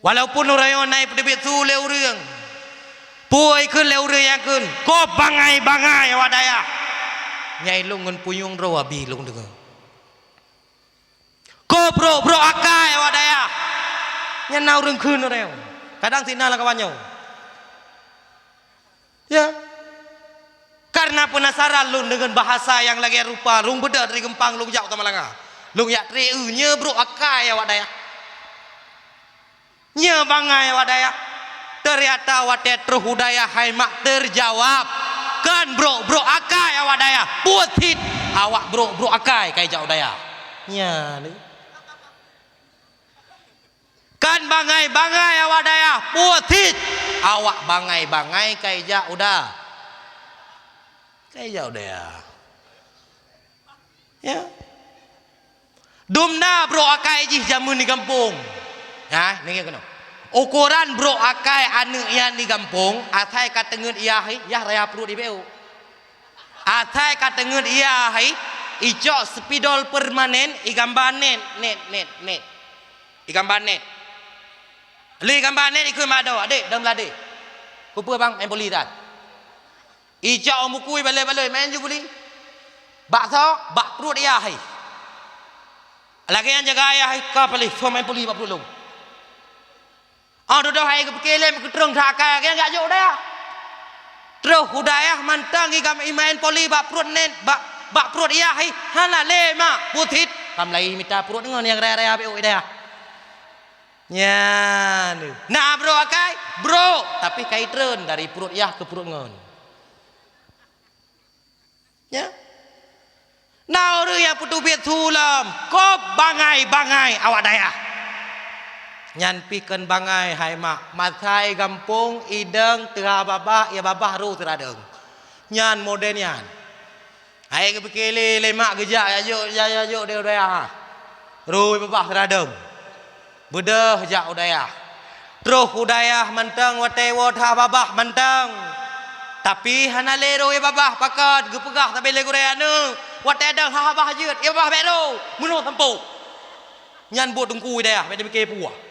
walaupun orang naik pedebit tu leu reung puai keun leu reung yang keun ko bangai awak daya nyai lung ngun puyung ro abi lung dengar ko bro akai awak daya nyanau reung keun reung kadang tina lah kawannya ya karena penasaran lung dengan bahasa yang lagi rupa lung beda dari Gempang lung jauh sama langa lung yak tri nya bro akai awak daya nya bangai awak daya ternyata watet terhudaya hai mak terjawab kan bro akai awak daya putit awak bro akai kai jauh daya nya ni kan bangai awak daya putit awak bangai kai jauh dah kai jauh daya ya dumna bro akai jih jamun di kampung ya ni kena ukuran bro akai anu ian di kampung atai katengeun iah yah raya perut di beu atai katengeun iah icok spidol permanen igambar net igambar net li gambar net ikut mado adik dalam lade kupu bang main boli dah icok omukui balai main je boli bakso bak perut iah lagi yang jaga ayah ka palih so main boli bak perut lu dodo hai ke kelem ke terung thaka ke enggak jauh dah terus hudayah mantang igam imain poli bak perut net bak perut iya hai hana lema putit kam lai minta perut dengan yang raya beu dah nya nah bro akai bro tapi kai tren dari perut iya ke perut ngon ya nah orang yang putu biat sulam kop bangai awak daya nyan pikeun bangai hai mak matai gampung ideng tengah babah ya babah ru teradeng nyan moden nyan hai ke bekele lemak gejak ya yo dia udaya ru babah teradeng bedeh jak udaya terus udaya menteng watewo tha babah menteng tapi hana lero ya babah pakat gepegah tapi le gureanu watedeng ha babah jeut ya babah bero muno tempo nyan buat dengku daya bede beke puah